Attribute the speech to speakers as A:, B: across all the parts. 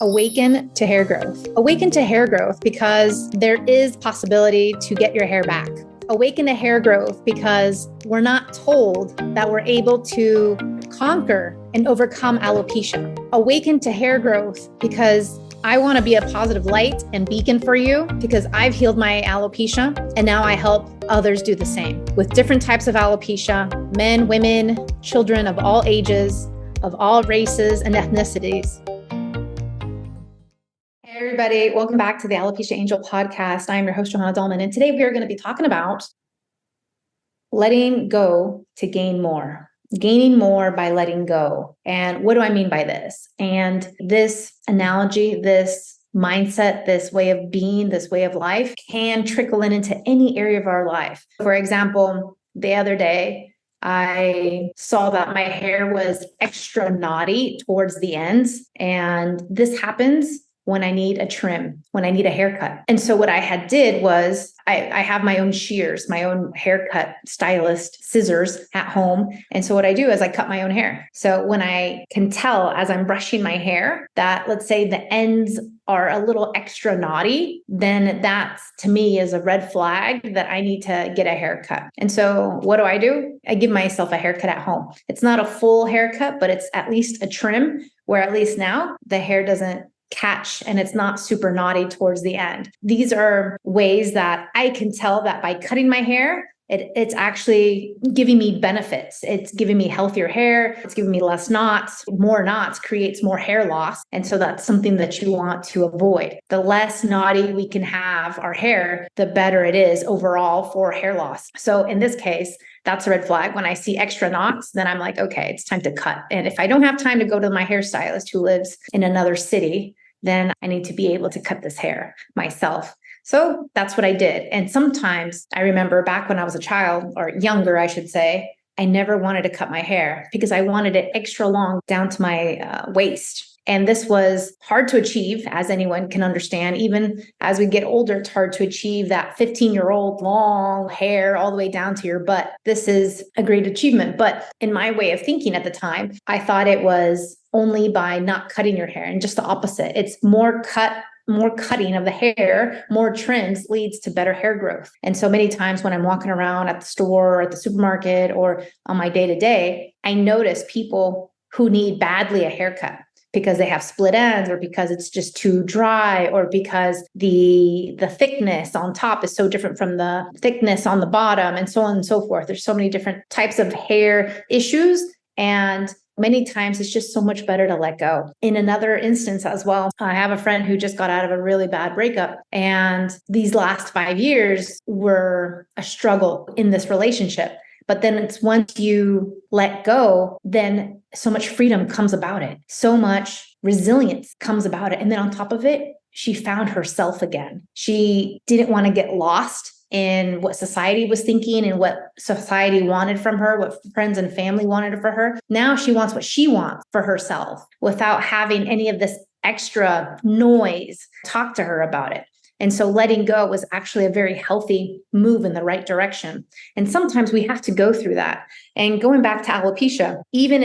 A: Awaken to hair growth. Awaken to hair growth because there is possibility to get your hair back. Awaken to hair growth because we're not told that we're able to conquer and overcome alopecia. Awaken to hair growth because I want to be a positive light and beacon for you because I've healed my alopecia and now I help others do the same with different types of alopecia, men, women, children of all ages, of all races and ethnicities. Hey everybody, welcome back to the Alopecia Angel podcast. I am your host, Johanna Dahlman, and today we are going to be talking about letting go to gain more. Gaining more by letting go. And what do I mean by this? And this analogy, this mindset, this way of being, this way of life can trickle into any area of our life. For example, the other day, I saw that my hair was extra knotty towards the ends. And this happens when I need a trim, when I need a haircut. And so what I had did was I have my own shears, my own haircut stylist scissors at home. And so what I do is I cut my own hair. So when I can tell as I'm brushing my hair that, let's say, the ends are a little extra knotty, then that to me is a red flag that I need to get a haircut. And so what do? I give myself a haircut at home. It's not a full haircut, but it's at least a trim where at least now the hair doesn't catch and it's not super knotty towards the end. These are ways that I can tell that by cutting my hair, it's actually giving me benefits. It's giving me healthier hair. It's giving me less knots. More knots creates more hair loss. And so that's something that you want to avoid. The less knotty we can have our hair, the better it is overall for hair loss. So in this case, that's a red flag. When I see extra knots, then I'm like, okay, it's time to cut. And if I don't have time to go to my hairstylist who lives in another city, then I need to be able to cut this hair myself. So that's what I did. And sometimes I remember back when I was a child, or younger, I should say, I never wanted to cut my hair because I wanted it extra long down to my waist. And this was hard to achieve, as anyone can understand. Even as we get older, it's hard to achieve that 15-year-old long hair all the way down to your butt. This is a great achievement. But in my way of thinking at the time, I thought it was only by not cutting your hair, and just the opposite. It's more cutting of the hair, more trims leads to better hair growth. And so many times when I'm walking around at the store or at the supermarket or on my day-to-day, I notice people who need badly a haircut because they have split ends, or because it's just too dry, or because the thickness on top is so different from the thickness on the bottom, and so on and so forth. There's so many different types of hair issues, and many times it's just so much better to let go. In another instance as well, I have a friend who just got out of a really bad breakup, and these last 5 years were a struggle in this relationship. But then it's once you let go, then so much freedom comes about it. So much resilience comes about it. And then on top of it, she found herself again. She didn't want to get lost in what society was thinking and what society wanted from her, what friends and family wanted for her. Now she wants what she wants for herself without having any of this extra noise talk to her about it. And so letting go was actually a very healthy move in the right direction. And sometimes we have to go through that. And going back to alopecia, even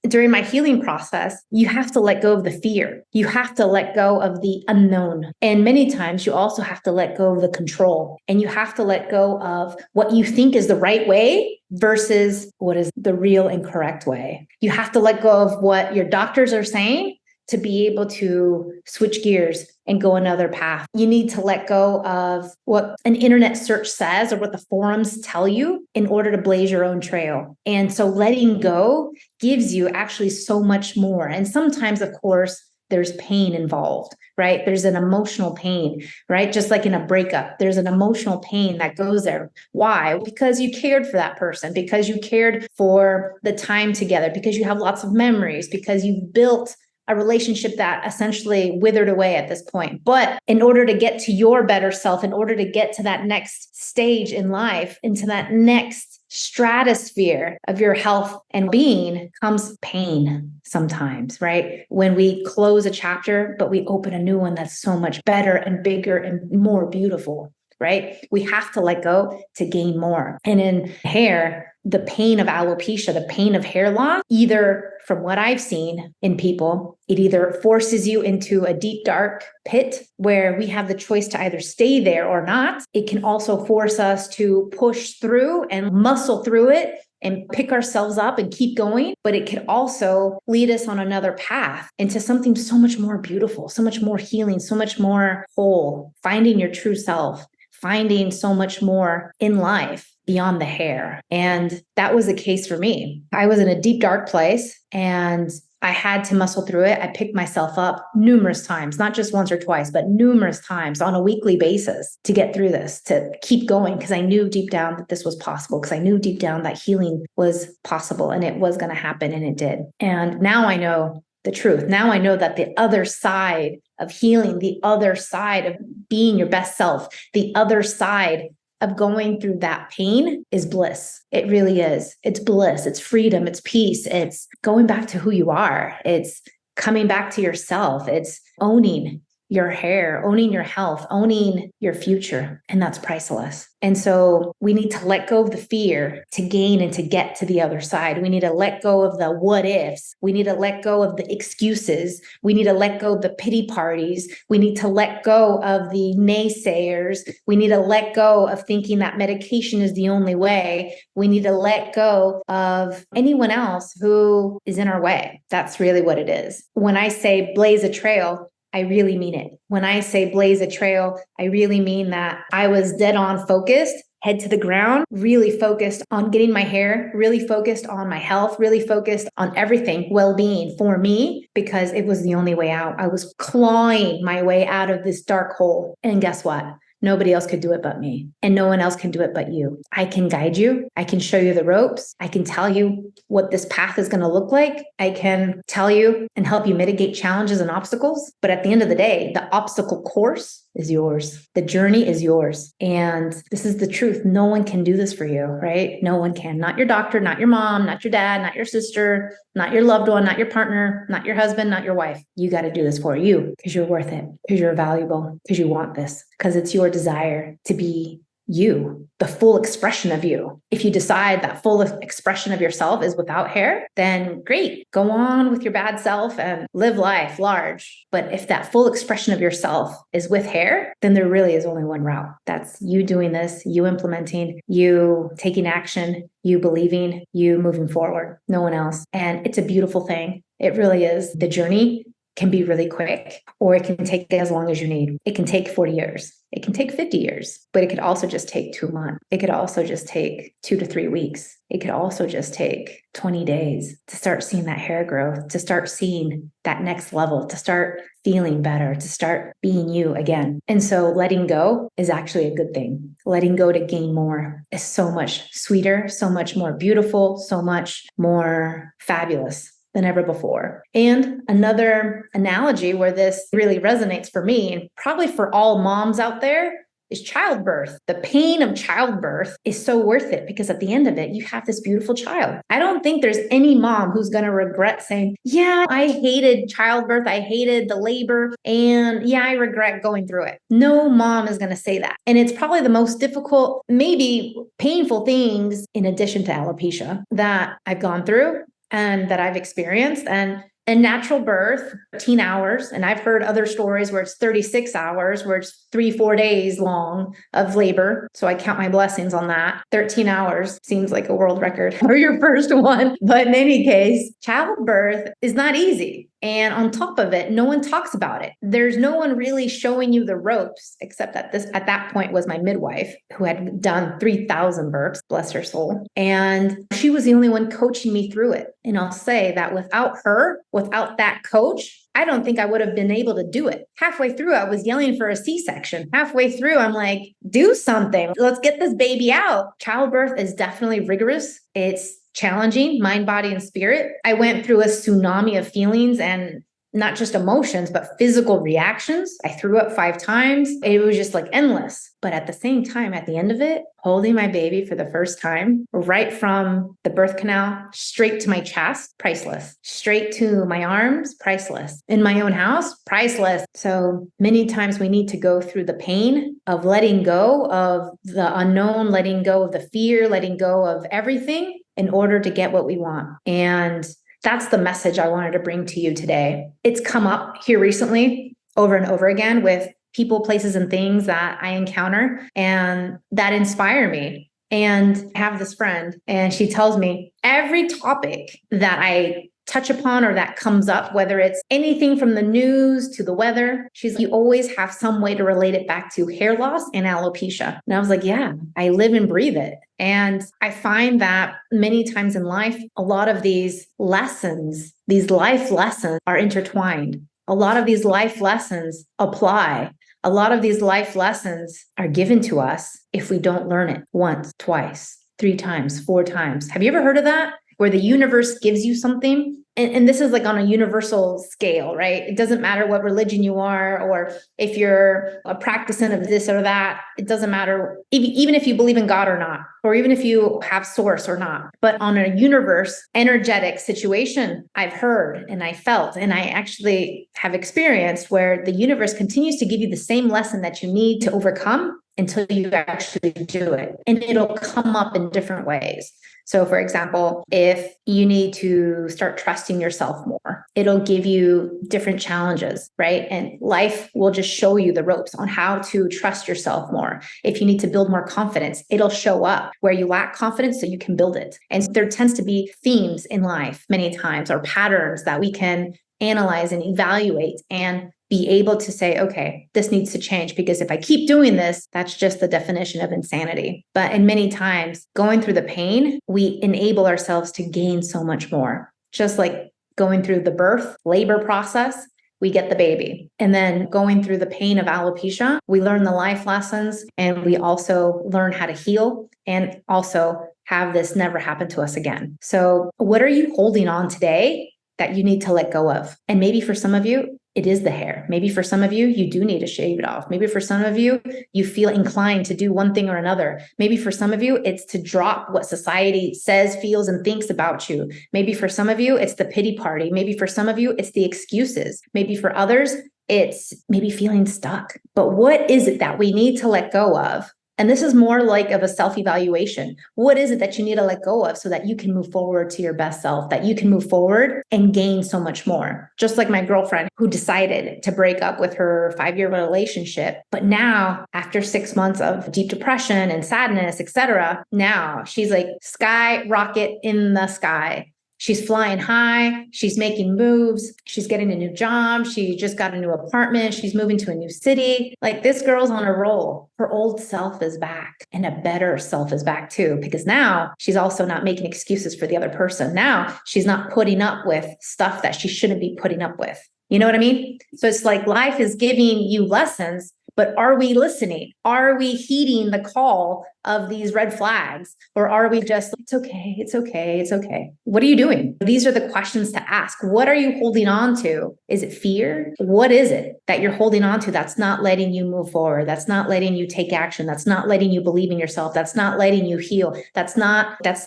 A: during my healing process, you have to let go of the fear. You have to let go of the unknown. And many times you also have to let go of the control. And you have to let go of what you think is the right way versus what is the real and correct way. You have to let go of what your doctors are saying to be able to switch gears and go another path. You need to let go of what an internet search says or what the forums tell you in order to blaze your own trail. And so letting go gives you actually so much more. And sometimes, of course, there's pain involved, right? There's an emotional pain, right? Just like in a breakup, there's an emotional pain that goes there. Why? Because you cared for that person, because you cared for the time together, because you have lots of memories, because you've built a relationship that essentially withered away at this point. But in order to get to your better self, in order to get to that next stage in life, into that next stratosphere of your health and being, comes pain sometimes, right? When we close a chapter, but we open a new one that's so much better and bigger and more beautiful. right? We have to let go to gain more. And in hair, the pain of alopecia, the pain of hair loss, either from what I've seen in people, it either forces you into a deep, dark pit where we have the choice to either stay there or not. It can also force us to push through and muscle through it and pick ourselves up and keep going. But it could also lead us on another path into something so much more beautiful, so much more healing, so much more whole, finding your true self, finding so much more in life beyond the hair. And that was the case for me. I was in a deep, dark place and I had to muscle through it. I picked myself up numerous times, not just once or twice, but numerous times on a weekly basis to get through this, to keep going, because I knew deep down that this was possible, because I knew deep down that healing was possible and it was going to happen, and it did. And now I know the truth. Now I know that the other side of healing, the other side of being your best self, the other side of going through that pain is bliss. It really is. It's bliss. It's freedom. It's peace. It's going back to who you are. It's coming back to yourself. It's owning your hair, owning your health, owning your future. And that's priceless. And so we need to let go of the fear to gain and to get to the other side. We need to let go of the what ifs. We need to let go of the excuses. We need to let go of the pity parties. We need to let go of the naysayers. We need to let go of thinking that medication is the only way. We need to let go of anyone else who is in our way. That's really what it is. When I say blaze a trail, I really mean it. When I say blaze a trail, I really mean that I was dead on focused, head to the ground, really focused on getting my hair, really focused on my health, really focused on everything, well-being for me, because it was the only way out. I was clawing my way out of this dark hole. And guess what? Nobody else could do it but me. And no one else can do it but you. I can guide you. I can show you the ropes. I can tell you what this path is going to look like. I can tell you and help you mitigate challenges and obstacles. But at the end of the day, the obstacle course is yours. The journey is yours. And this is the truth. No one can do this for you, right? No one can. Not your doctor, not your mom, not your dad, not your sister, not your loved one, not your partner, not your husband, not your wife. You got to do this for you because you're worth it, because you're valuable, because you want this, because it's your desire to be you, the full expression of you. If you decide that full expression of yourself is without hair, then great, go on with your bad self and live life large. But if that full expression of yourself is with hair, then there really is only one route. That's you doing this, you implementing, you taking action, you believing, you moving forward, no one else. And it's a beautiful thing. It really is. The journey can be really quick, or it can take as long as you need. It can take 40 years. It can take 50 years, but it could also just take 2 months. It could also just take 2 to 3 weeks. It could also just take 20 days to start seeing that hair growth, to start seeing that next level, to start feeling better, to start being you again. And so letting go is actually a good thing. Letting go to gain more is so much sweeter, so much more beautiful, so much more fabulous than ever before. And another analogy where this really resonates for me, and probably for all moms out there, is childbirth. The pain of childbirth is so worth it because at the end of it, you have this beautiful child. I don't think there's any mom who's going to regret saying, yeah, I hated childbirth. I hated the labor. And yeah, I regret going through it. No mom is going to say that. And it's probably the most difficult, maybe painful things in addition to alopecia that I've gone through and that I've experienced. And natural birth, 13 hours. And I've heard other stories where it's 36 hours, where it's 3-4 days long of labor. So I count my blessings on that. 13 hours seems like a world record for your first one. But in any case, childbirth is not easy. And on top of it, no one talks about it. There's no one really showing you the ropes, except at that point was my midwife, who had done 3,000 burps, bless her soul. And she was the only one coaching me through it. And I'll say that without her, without that coach, I don't think I would have been able to do it. Halfway through, I was yelling for a C-section. Halfway through, I'm like, do something. Let's get this baby out. Childbirth is definitely rigorous. It's challenging, mind, body, and spirit. I went through a tsunami of feelings, and not just emotions, but physical reactions. I threw up 5 times. It was just like endless. But at the same time, at the end of it, holding my baby for the first time, right from the birth canal straight to my chest, priceless. Straight to my arms, priceless. In my own house, priceless. So many times we need to go through the pain of letting go of the unknown, letting go of the fear, letting go of everything in order to get what we want. And that's the message I wanted to bring to you today. It's come up here recently over and over again with people, places, and things that I encounter and that inspire me. And I have this friend, and she tells me every topic that I touch upon or that comes up, whether it's anything from the news to the weather, she's like, you always have some way to relate it back to hair loss and alopecia. And I was like, yeah, I live and breathe it. And I find that many times in life, a lot of these lessons, these life lessons are intertwined. A lot of these life lessons apply. A lot of these life lessons are given to us if we don't learn it once, twice, 3 times, 4 times. Have you ever heard of that? Where the universe gives you something. And this is like on a universal scale, right? It doesn't matter what religion you are, or if you're a practicant of this or that. It doesn't matter, even if you believe in God or not, or even if you have source or not. But on a universe, energetic situation, I've heard and I felt, and I actually have experienced where the universe continues to give you the same lesson that you need to overcome until you actually do it. And it'll come up in different ways. So for example, if you need to start trusting yourself more, it'll give you different challenges, right? And life will just show you the ropes on how to trust yourself more. If you need to build more confidence, it'll show up where you lack confidence so you can build it. And there tends to be themes in life many times, or patterns that we can analyze and evaluate and be able to say, okay, this needs to change, because if I keep doing this, that's just the definition of insanity. But in many times, going through the pain, we enable ourselves to gain so much more. Just like going through the birth, labor process, we get the baby. And then going through the pain of alopecia, we learn the life lessons, and we also learn how to heal and also have this never happen to us again. So what are you holding on today that you need to let go of? And maybe for some of you, it is the hair. Maybe for some of you, you do need to shave it off. Maybe for some of you, you feel inclined to do one thing or another. Maybe for some of you, it's to drop what society says, feels, and thinks about you. Maybe for some of you, it's the pity party. Maybe for some of you, it's the excuses. Maybe for others, it's maybe feeling stuck. But what is it that we need to let go of? And this is more like of a self-evaluation. What is it that you need to let go of so that you can move forward to your best self, that you can move forward and gain so much more? Just like my girlfriend who decided to break up with her 5-year relationship. But now, after 6 months of deep depression and sadness, etc., now she's like skyrocket in the sky. She's flying high. She's making moves. She's getting a new job. She just got a new apartment. She's moving to a new city. Like, this girl's on a roll. Her old self is back, and a better self is back too, because now she's also not making excuses for the other person. Now she's not putting up with stuff that she shouldn't be putting up with. You know what I mean? So it's like life is giving you lessons, but are we listening? Are we heeding the call of these red flags? Or are we just, it's okay, it's okay, it's okay? What are you doing? These are the questions to ask. What are you holding on to? Is it fear? What is it that you're holding on to that's not letting you move forward? That's not letting you take action. That's not letting you believe in yourself. That's not letting you heal. That's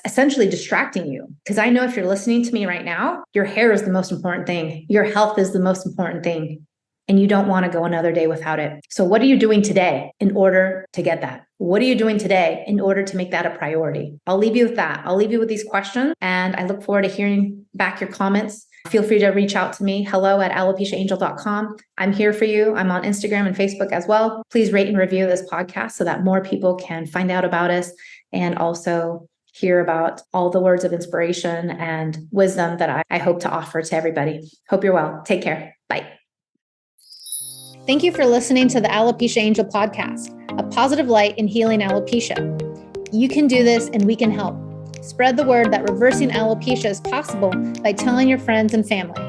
A: essentially distracting you. Because I know if you're listening to me right now, your hair is the most important thing. Your health is the most important thing. And you don't want to go another day without it. So what are you doing today in order to get that? What are you doing today in order to make that a priority? I'll leave you with that. I'll leave you with these questions, and I look forward to hearing back your comments. Feel free to reach out to me, hello@alopeciaangel.com. I'm here for you. I'm on Instagram and Facebook as well. Please rate and review this podcast so that more people can find out about us and also hear about all the words of inspiration and wisdom that I hope to offer to everybody. Hope you're well. Take care. Bye. Thank you for listening to the Alopecia Angel podcast, a positive light in healing alopecia. You can do this, and we can help. Spread the word that reversing alopecia is possible by telling your friends and family.